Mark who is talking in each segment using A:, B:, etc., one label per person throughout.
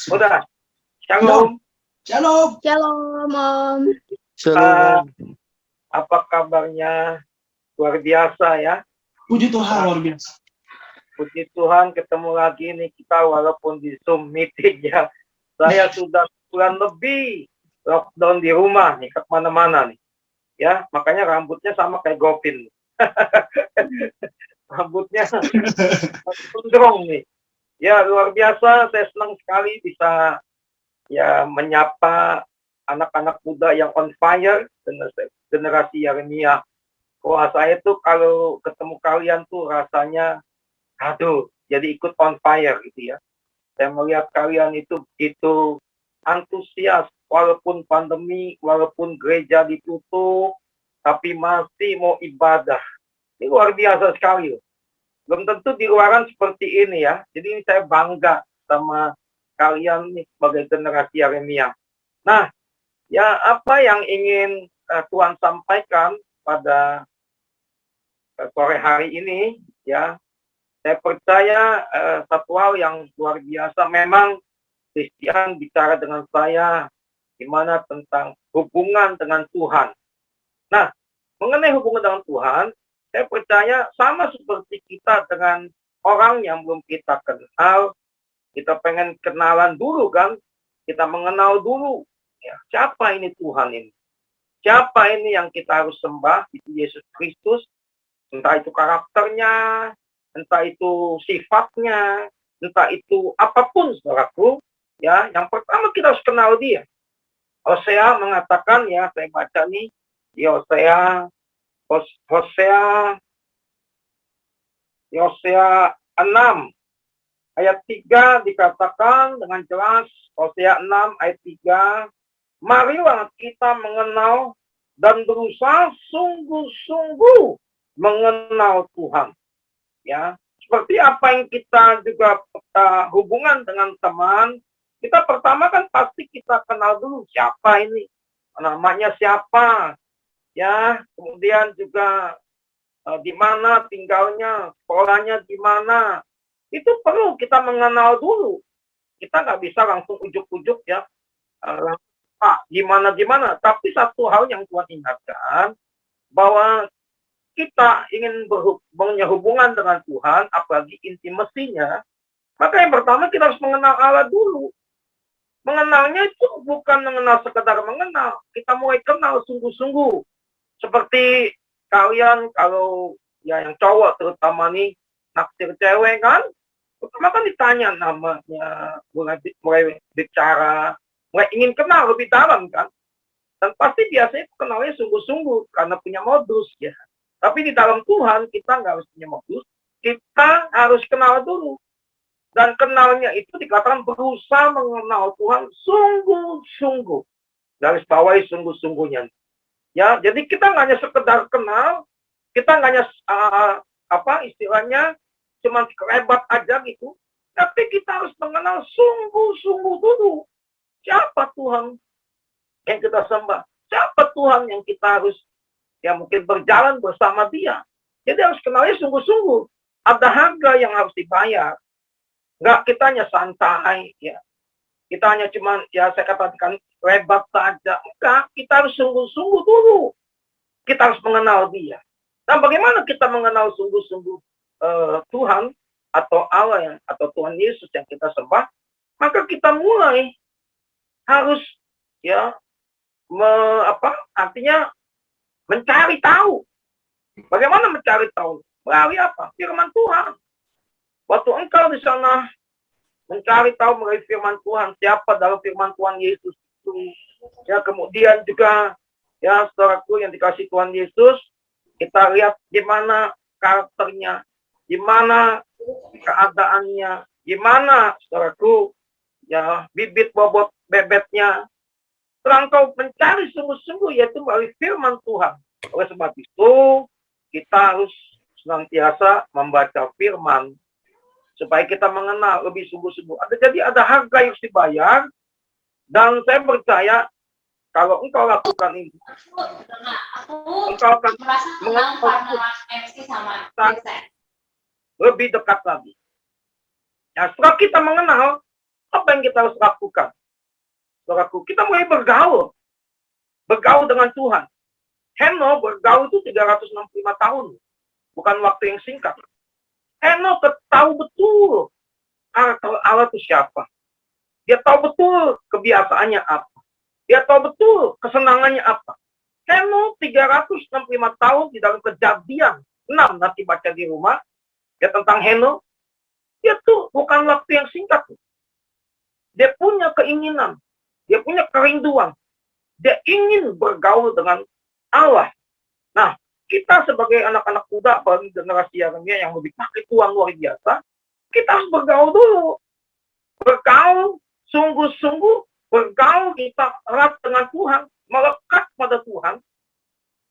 A: Udah. Shalom.
B: Shalom.
C: Shalom, Om.
D: Shalom.
A: Apa kabarnya? Luar biasa ya.
B: Puji Tuhan, luar biasa.
A: Puji Tuhan, ketemu lagi nih kita walaupun di Zoom meeting ya. Saya sudah bulan lebih lockdown di rumah nih, ke mana-mana nih. Ya, makanya rambutnya sama kayak Gopin. Rambutnya gondrong nih. Ya, luar biasa. Saya senang sekali bisa ya menyapa anak-anak muda yang on fire, generasi Yeremia. Wah, saya tuh kalau ketemu kalian tuh rasanya, aduh, jadi ikut on fire gitu ya. Saya melihat kalian itu antusias, walaupun pandemi, walaupun gereja ditutup, tapi masih mau ibadah. Ini luar biasa sekali. Belum tentu di luaran seperti ini ya. Jadi ini saya bangga sama kalian nih sebagai generasi Yeremia. Nah, ya apa yang ingin Tuhan sampaikan pada sore hari ini, ya, saya percaya satu hal yang luar biasa. Memang Christian bicara dengan saya gimana tentang hubungan dengan Tuhan. Nah, mengenai hubungan dengan Tuhan, saya percaya sama seperti kita dengan orang yang belum kita kenal, kita pengen kenalan dulu kan, kita mengenal dulu, ya, siapa ini Tuhan ini? Siapa ini yang kita harus sembah? Itu Yesus Kristus. Entah itu karakternya, entah itu sifatnya, entah itu apapun, saudaraku. Ya, yang pertama kita harus kenal dia. Hosea mengatakan, ya, saya baca nih, di Hosea 6 ayat 3 dikatakan dengan jelas, Hosea 6 ayat 3, marilah kita mengenal dan berusaha sungguh-sungguh mengenal Tuhan. Ya, seperti apa yang kita juga hubungan dengan teman, kita pertama kan pasti kita kenal dulu siapa ini, namanya siapa, ya, kemudian juga di mana tinggalnya, sekolahnya di mana, itu perlu kita mengenal dulu. Kita nggak bisa langsung ujuk-ujuk ya, Pak, gimana. Tapi satu hal yang Tuhan ingatkan, bahwa kita ingin punya hubungan dengan Tuhan, apalagi intimasinya, maka yang pertama kita harus mengenal Allah dulu. Mengenalnya itu bukan mengenal sekedar mengenal, kita mulai kenal sungguh-sungguh. Seperti kalian kalau ya yang cowok terutama nih naksir cewek kan, pertama kan ditanya namanya, mulai bicara, mulai ingin kenal lebih dalam kan. Dan pasti biasanya kenalnya sungguh-sungguh karena punya modus ya. Tapi di dalam Tuhan kita nggak harus punya modus, kita harus kenal dulu. Dan kenalnya itu dikatakan berusaha mengenal Tuhan sungguh-sungguh. Garis bawahi sungguh-sungguhnya. Ya, jadi kita nggak hanya sekedar kenal, kita nggak hanya istilahnya cuma kerebat aja gitu. Tapi kita harus mengenal sungguh-sungguh dulu. Siapa Tuhan yang kita sembah? Siapa Tuhan yang kita harus ya mungkin berjalan bersama dia. Jadi harus kenalnya sungguh-sungguh. Ada harga yang harus dibayar. Nggak kita hanya santai, ya. Kita hanya cuma, ya saya katakan, lebat saja. Enggak, kita harus sungguh-sungguh dulu. Kita harus mengenal dia. Nah, bagaimana kita mengenal sungguh-sungguh Tuhan atau Allah atau Tuhan Yesus yang kita sembah? Maka kita mulai harus, ya, artinya mencari tahu. Bagaimana mencari tahu? Melalui apa? Firman Tuhan. Waktu engkau di sana mencari tahu melalui firman Tuhan, siapa dalam firman Tuhan Yesus itu. Ya, kemudian juga, ya, saudaraku yang dikasih Tuhan Yesus, kita lihat gimana karakternya, gimana keadaannya, gimana, saudaraku, ya, bibit bobot bebetnya. Setelah engkau mencari sungguh-sungguh, yaitu melalui firman Tuhan. Oleh sebab itu, kita harus senantiasa membaca firman, supaya kita mengenal lebih sungguh-sungguh. Jadi ada harga yang harus dibayar, dan saya percaya, kalau engkau lakukan ini, engkau akan mengenal lebih dekat lagi. Nah, setelah kita mengenal, Apa yang kita harus lakukan? Saudaraku, kita mulai bergaul dengan Tuhan. Henokh bergaul itu 365 tahun, bukan waktu yang singkat. Henokh tahu betul Allah itu siapa. Dia tahu betul kebiasaannya apa. Dia tahu betul kesenangannya apa. Henokh 365 tahun di dalam Kejadian 6, nanti baca di rumah, ya tentang Henokh. Dia tuh bukan waktu yang singkat. Dia punya keinginan, dia punya kerinduan. Dia ingin bergaul dengan Allah. Nah, kita sebagai anak-anak muda, apalagi generasi yang lebih pakai Tuhan luar biasa, kita harus bergaul dulu. Bergaul, sungguh-sungguh, bergaul kita erat dengan Tuhan, melekat pada Tuhan,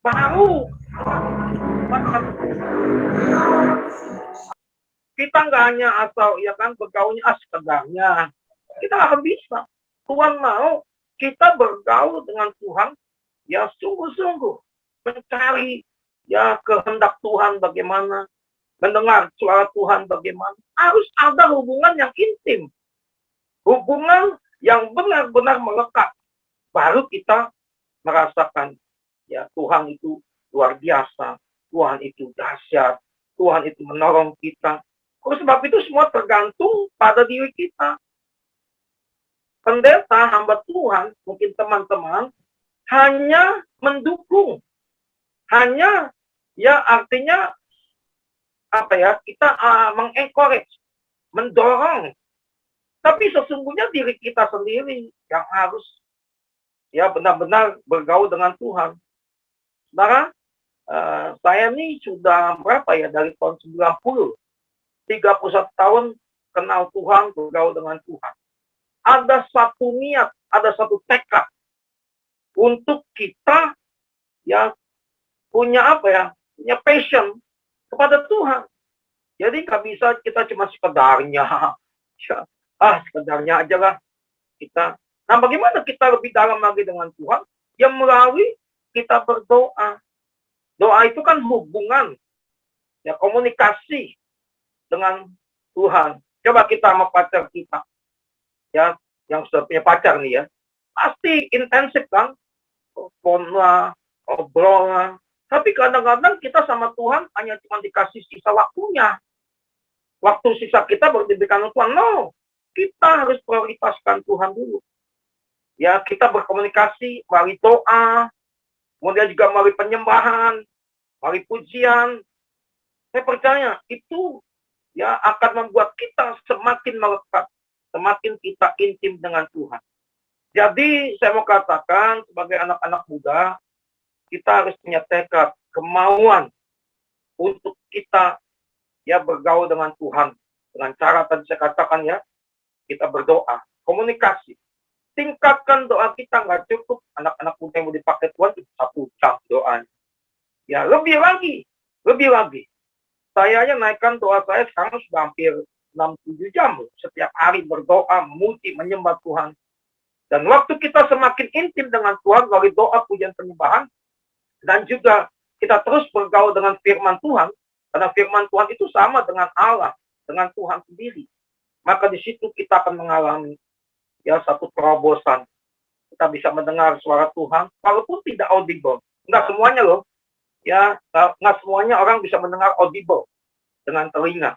A: baru kita nggak hanya asal, ya kan, bergaulnya sekedarnya. Kita akan bisa. Tuhan mau kita bergaul dengan Tuhan, ya sungguh-sungguh mencari ya kehendak Tuhan bagaimana, mendengar suara Tuhan bagaimana. Harus ada hubungan yang intim, hubungan yang benar-benar melekat. Baru kita merasakan ya Tuhan itu luar biasa, Tuhan itu dahsyat, Tuhan itu menolong kita. Oleh sebab itu semua tergantung pada diri kita. Pendeta, hamba Tuhan, mungkin teman-teman, hanya mendukung. Hanya, ya artinya, apa ya, kita mengencourage, mendorong. Tapi sesungguhnya diri kita sendiri yang harus, ya benar-benar bergaul dengan Tuhan. Saudara, saya nih sudah berapa ya, dari tahun 90, 31 tahun kenal Tuhan, bergaul dengan Tuhan. Ada satu niat, ada satu tekad untuk kita ya punya apa ya, punya passion kepada Tuhan. Jadi nggak bisa kita cuma sekedarnya, sekedarnya aja lah kita. Nah, bagaimana kita lebih dalam lagi dengan Tuhan? Yang melalui kita berdoa. Doa itu kan hubungan, ya komunikasi dengan Tuhan. Coba kita sama pacar kita, ya yang sudah punya pacar nih ya, pasti intensif kan, telepon lah, ngobrol lah. Tapi kadang-kadang kita sama Tuhan hanya cuma dikasih sisa waktunya. Waktu sisa kita baru diberikan Tuhan. No, kita harus prioritaskan Tuhan dulu. Ya, kita berkomunikasi melalui doa, kemudian juga melalui penyembahan, melalui pujian. Saya percaya itu ya akan membuat kita semakin melekat, semakin kita intim dengan Tuhan. Jadi saya mau katakan sebagai anak-anak muda, kita harus punya tekad, kemauan untuk kita ya bergaul dengan Tuhan. Dengan cara tadi saya katakan ya, kita berdoa, komunikasi. Tingkatkan doa kita, nggak cukup anak-anak muda yang mau dipakai Tuhan itu 1 jam doanya. Ya lebih lagi. Saya aja naikkan doa saya sekarang sudah hampir 6-7 jam. Setiap hari berdoa, memuji, menyembah Tuhan. Dan waktu kita semakin intim dengan Tuhan melalui doa, pujian, penyembahan, dan juga kita terus bergaul dengan firman Tuhan, karena firman Tuhan itu sama dengan Allah, dengan Tuhan sendiri. Maka di situ kita akan mengalami ya satu terobosan. Kita bisa mendengar suara Tuhan, walaupun tidak audible. Enggak semuanya loh. Ya, nggak semuanya orang bisa mendengar audible dengan telinga.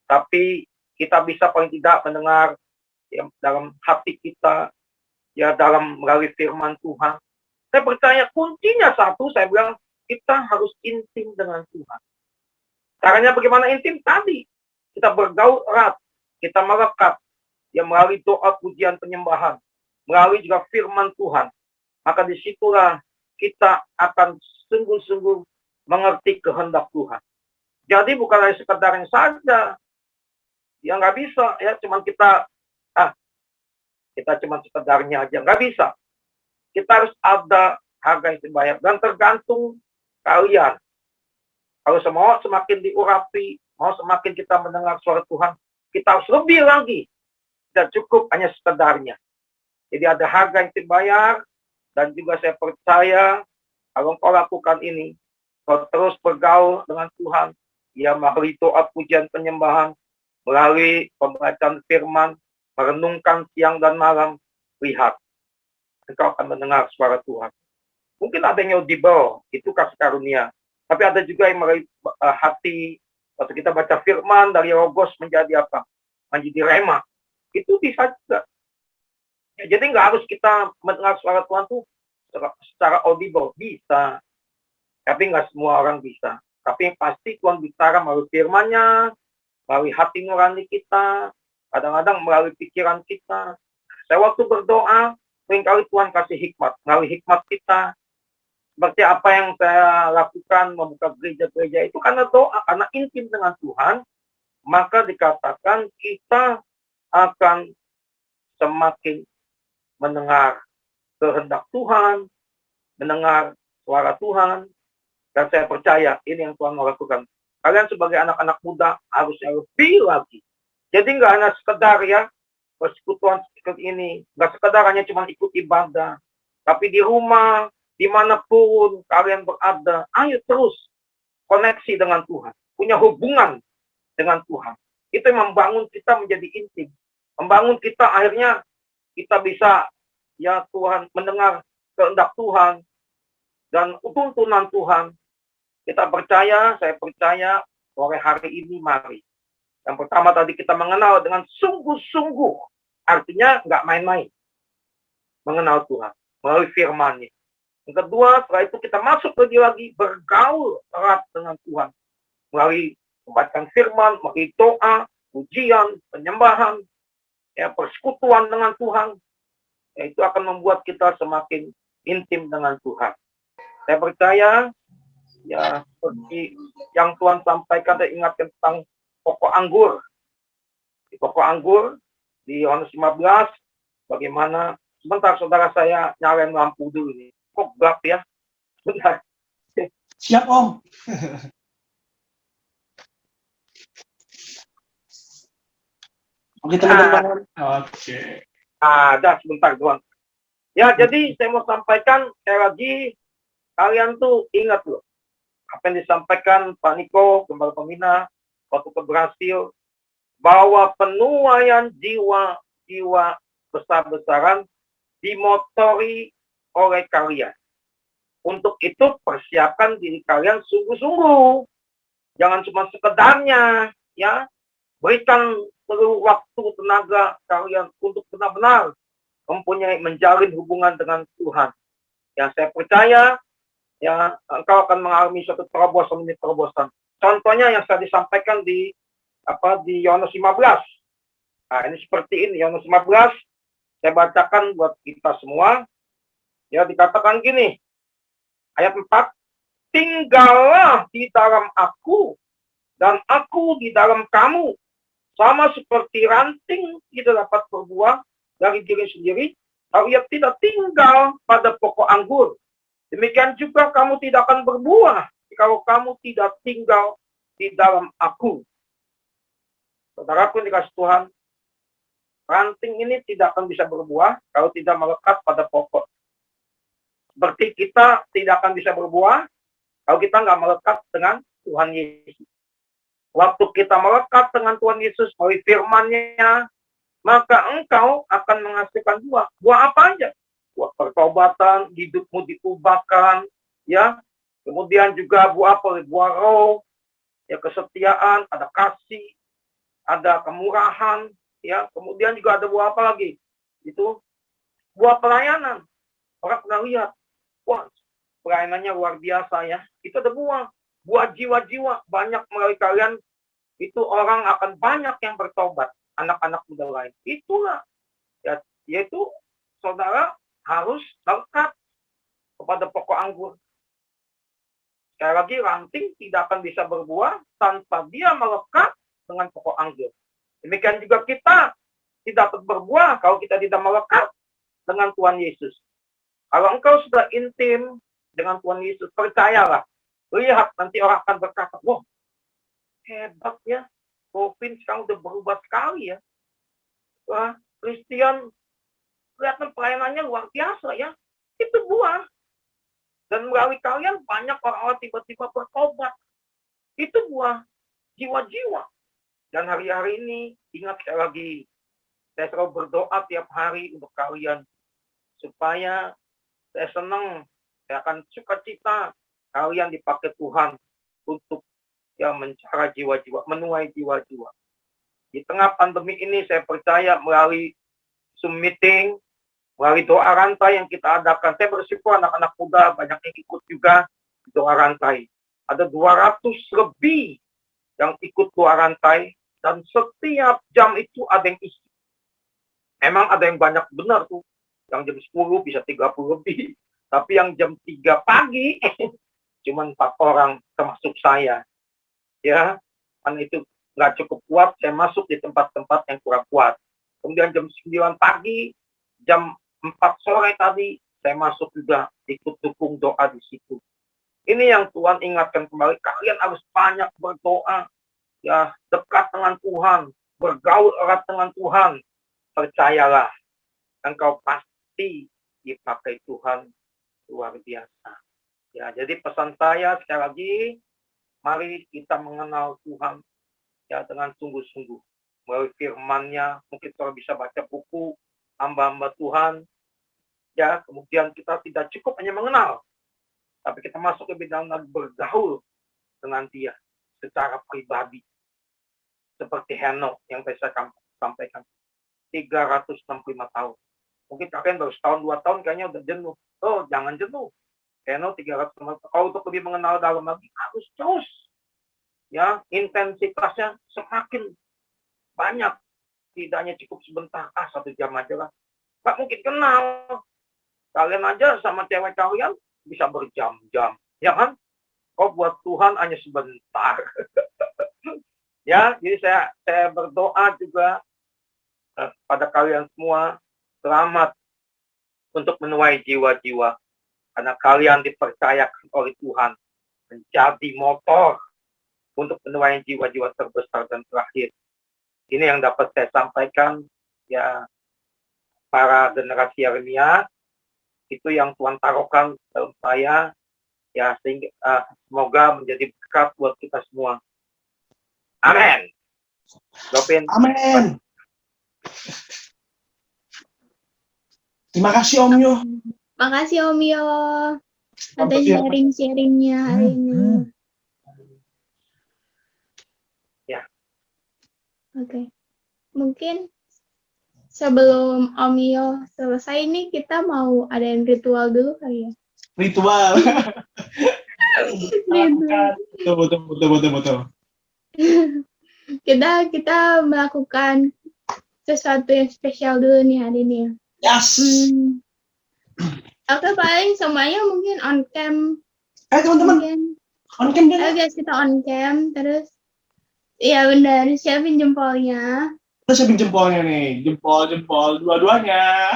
A: Tapi kita bisa paling tidak mendengar ya, dalam hati kita, ya dalam melalui firman Tuhan. Saya percaya kuncinya satu, saya bilang, kita harus intim dengan Tuhan. Caranya bagaimana intim? Tadi, kita bergaul erat, kita melekat, ya melalui doa, pujian, penyembahan, melalui juga firman Tuhan. Maka disitulah kita akan sungguh-sungguh mengerti kehendak Tuhan. Jadi bukan hanya sekedarnya saja. Ya nggak bisa, ya cuman kita cuma sekedarnya aja. Nggak bisa. Kita harus ada harga yang dibayar. Dan tergantung kalian. Kalau semua semakin diurapi, mau semakin kita mendengar suara Tuhan, kita harus lebih lagi. Tidak cukup hanya sekedarnya. Jadi ada harga yang dibayar. Dan juga saya percaya, kalau engkau lakukan ini, kau terus bergaul dengan Tuhan, ya melalui doa, pujian, penyembahan, melalui pembacaan firman, merenungkan siang dan malam, lihat, engkau akan mendengar suara Tuhan. Mungkin ada yang audible, itu kasih karunia. Tapi ada juga yang meraih hati, waktu kita baca firman dari Logos menjadi apa? Menjadi rema. Itu bisa juga. Ya, jadi nggak harus kita mendengar suara Tuhan tuh secara audible. Bisa. Tapi nggak semua orang bisa. Tapi yang pasti Tuhan bicara melalui firman-Nya, melalui hati nurani kita, kadang-kadang melalui pikiran kita. Saya waktu berdoa, seringkali Tuhan kasih hikmat. Melalui hikmat kita, seperti apa yang saya lakukan, membuka gereja-gereja itu karena doa, karena intim dengan Tuhan, maka dikatakan kita akan semakin mendengar kehendak Tuhan, mendengar suara Tuhan, dan saya percaya ini yang Tuhan mau lakukan. Kalian sebagai anak-anak muda harusnya lebih lagi. Jadi nggak hanya sekedar ya, persekutuan seperti ini, nggak sekedar hanya cuma ikut ibadah, tapi di rumah, dimanapun kalian berada, ayo terus koneksi dengan Tuhan, punya hubungan dengan Tuhan. Itu yang membangun kita menjadi intim, membangun kita akhirnya kita bisa ya Tuhan mendengar kehendak Tuhan dan tuntunan Tuhan. Kita percaya, saya percaya sore hari ini mari. Yang pertama tadi kita mengenal dengan sungguh-sungguh, artinya nggak main-main mengenal Tuhan melalui firman-Nya. Yang kedua, setelah itu kita masuk lagi bergaul erat dengan Tuhan. Melalui membacakan firman, melalui doa, pujian, penyembahan, ya, persekutuan dengan Tuhan. Ya, itu akan membuat kita semakin intim dengan Tuhan. Saya percaya, ya seperti yang Tuhan sampaikan dan ingatkan tentang pokok anggur. Di pokok anggur, di Yohanes 15, bagaimana, sebentar saudara saya nyalain lampu dulu nih. Kok gelap ya? Bentar.
B: Siap, Om. Oke, teman-teman. Oke.
A: Ada sebentar doang. Ya, jadi saya mau sampaikan sekali lagi, kalian tuh ingat loh, apa yang disampaikan Pak Niko, Gembala Pembina, waktu ke Brasil, bahwa penuaian jiwa-jiwa besar-besaran dimotori oleh kalian. Untuk itu persiapkan diri kalian sungguh-sungguh. Jangan cuma sekedarnya, ya. Berikan seluruh waktu tenaga kalian untuk benar-benar mempunyai menjalin hubungan dengan Tuhan. Ya, saya percaya ya engkau akan mengalami suatu terobosan demi terobosan. Contohnya yang saya disampaikan di Yohanes 15. Nah, ini seperti ini Yohanes 15. Saya bacakan buat kita semua. Ya, dikatakan gini. Ayat 4. Tinggallah di dalam aku dan aku di dalam kamu. Sama seperti ranting tidak dapat berbuah dari diri sendiri, kalau ia tidak tinggal pada pokok anggur. Demikian juga kamu tidak akan berbuah kalau kamu tidak tinggal di dalam aku. Saudaraku dikasih Tuhan, ranting ini tidak akan bisa berbuah kalau tidak melekat pada pokok. Seperti kita tidak akan bisa berbuah kalau kita nggak melekat dengan Tuhan Yesus. Waktu kita melekat dengan Tuhan Yesus melalui firman-Nya, maka engkau akan menghasilkan buah. Buah apa aja? Buah pertobatan, hidupmu diubahkan, ya. Kemudian juga buah apa? Buah roh, ya, kesetiaan, ada kasih, ada kemurahan, ya. Kemudian juga ada buah apa lagi? Itu buah pelayanan. Orang pernah lihat, wah, pelayanannya luar biasa ya. Itu ada buah jiwa-jiwa banyak melalui kalian, itu orang akan banyak yang bertobat, anak-anak muda lain. Itulah, ya, yaitu saudara harus melekat kepada pokok anggur. Sekali lagi, ranting tidak akan bisa berbuah tanpa dia melekat dengan pokok anggur. Demikian juga kita tidak dapat berbuah kalau kita tidak melekat dengan Tuhan Yesus. Kalau engkau sudah intim dengan Tuhan Yesus, percayalah, lihat nanti orang akan berkata, wah, hebat ya, Robin sekarang udah berubah sekali ya. Wah, Christian, kelihatan pelayanannya luar biasa ya. Itu buah. Dan melalui kalian banyak orang-orang tiba-tiba bertobat. Itu buah jiwa-jiwa. Dan hari-hari ini, ingat sekali lagi, Saya selalu berdoa tiap hari untuk kalian supaya saya senang, saya akan sukacita kalian dipakai Tuhan untuk mencari jiwa-jiwa, menuai jiwa-jiwa. Di tengah pandemi ini saya percaya melalui Zoom meeting, melalui doa rantai yang kita adakan, saya bersyukur anak-anak muda banyak yang ikut juga doa rantai. Ada 200 lebih yang ikut doa rantai, dan setiap jam itu ada yang isi. Memang ada yang banyak benar tuh, yang jam 10 bisa 30 lebih. Tapi yang jam 3 pagi, cuma 4 orang termasuk saya. Ya, karena itu nggak cukup kuat, saya masuk di tempat-tempat yang kurang kuat. Kemudian jam 9 pagi, jam 4 sore tadi, saya masuk juga ikut dukung doa di situ. Ini yang Tuhan ingatkan kembali, kalian harus banyak berdoa, ya, dekat dengan Tuhan, bergaul erat dengan Tuhan. Percayalah, engkau pasti dipakai Tuhan luar biasa. Ya, jadi pesan saya sekali lagi, mari kita mengenal Tuhan ya dengan sungguh-sungguh. Melalui firman-Nya, mungkin kita bisa baca buku hamba-hamba Tuhan. Ya, kemudian kita tidak cukup hanya mengenal, tapi kita masuk lebih dalam dan bergaul dengan Dia secara pribadi. Seperti Henok yang saya sampaikan. 365 tahun. Mungkin kalian baru setahun, 2 tahun kayaknya udah jenuh. Oh, jangan jenuh. Karena 365 tahun. Kalau untuk lebih mengenal dalam lagi, harus terus. Ya, intensitasnya semakin banyak. Tidak hanya cukup sebentar, 1 jam aja lah. Nggak mungkin kenal. Kalian aja sama cewek kalian bisa berjam-jam. Ya kan? Kok buat Tuhan hanya sebentar. Ya, jadi saya berdoa juga pada kalian semua, selamat untuk menuai jiwa-jiwa. Karena kalian dipercayakan oleh Tuhan menjadi motor untuk menuai jiwa-jiwa terbesar dan terakhir. Ini yang dapat saya sampaikan, ya, para generasi Yeremia, itu yang Tuhan taruhkan dalam saya, ya, sehingga semoga menjadi berkat buat kita semua. Amin.
B: Amin. Terima kasih Om Yo.
C: Makasih Om Yo atas sharing-sharingnya hari ini.
A: Ya.
C: Oke. Mungkin sebelum Om Yo selesai nih, kita mau adain ritual dulu kali ya.
B: Ritual. Betul.
C: Kita melakukan sesuatu yang spesial dulu nih hari ini.
B: Yes.
C: Oke, paling semuanya mungkin on cam.
B: Teman-teman. On cam dulu.
C: Guys, kita on cam terus. Iya benar, siapin jempolnya.
B: Terus siapin jempolnya nih, jempol dua-duanya.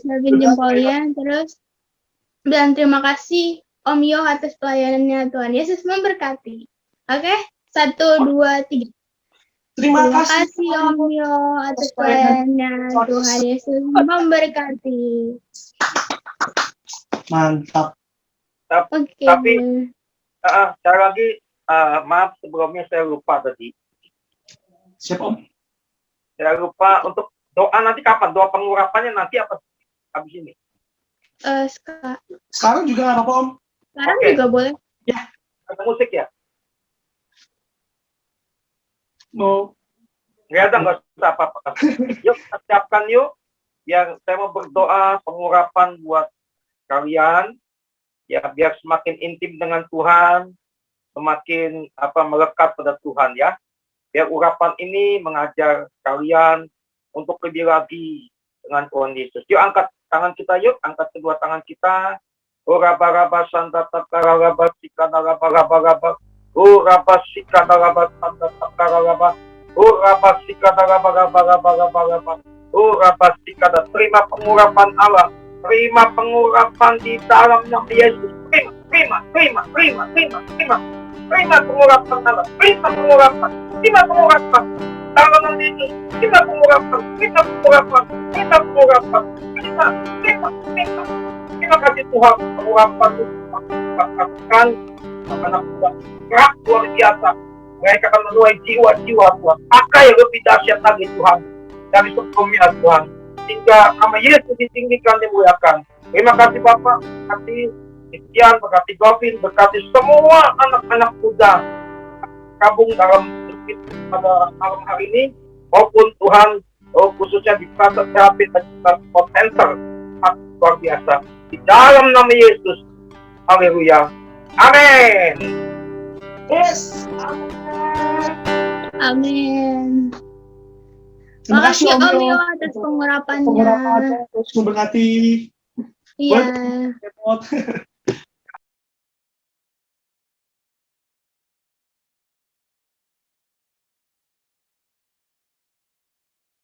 C: Siapin jempolnya terus. Dan terima kasih Om Yo atas pelayanannya. Tuhan Yesus memberkati. Oke, 1, 2, 3. Terima kasih Om Yo atas pelayanannya. Tuhan Yesus memberkati.
B: Mantap.
C: Oke.
A: Tapi sekali lagi, maaf sebelumnya saya lupa tadi.
B: Siap Om.
A: Saya lupa untuk doa nanti kapan? Doa pengurapannya nanti apa habis ini?
B: Sekarang juga nggak apa-apa Om.
C: Sekarang juga boleh.
B: Ya.
A: Ada musik ya?
B: No.
A: Nggak usah apa-apa. Yuk, kita siapkan yuk. Biar saya mau berdoa pengurapan buat kalian. Ya, biar semakin intim dengan Tuhan. Semakin melekat pada Tuhan ya. Biar urapan ini mengajar kalian untuk lebih lagi dengan Tuhan Yesus. Yuk angkat tangan kita yuk. Angkat kedua tangan kita. Ora-bara-ba santa-ta-kara-raba sikana-raba-raba-raba. Ura-ba-sikana-raba santa-ta-kara-raba. Ura-ba-sikana-raba-raba-raba-raba. Ura-ba-sikana. Terima pengurapan Allah. Terima pengurapan di dalam nama Yesus. Terima pengurapan Allah. Terima pengurapan. Dalam nama Yesus. Terima pengurapan. Terima kasih Tuhan. Pengurapan itu akan anak Tuhan gerak luar biasa. Mereka akan menuai jiwa-jiwa Tuhan. Pakai lebih dahsyat lagi Tuhan. dari sebelumnya Tuhan. Sehingga nama Yesus ditinggikan, dimuliakan. Terima kasih Bapak, berkati Christian, berkati Gavin, berkati semua anak-anak muda gabung dalam pada malam hari ini, maupun Tuhan khususnya di Pasar Therapy dan Sport Center, luar biasa. Di dalam nama Yesus, haleluya, amin.
B: Yes.
C: Amin.
B: Terima kasih
C: Makasih
B: Om
C: Om
B: Yo
C: Yo atas pengurapannya.
B: pengurapannya. Terus memberkati.
C: Iya.
B: Repot.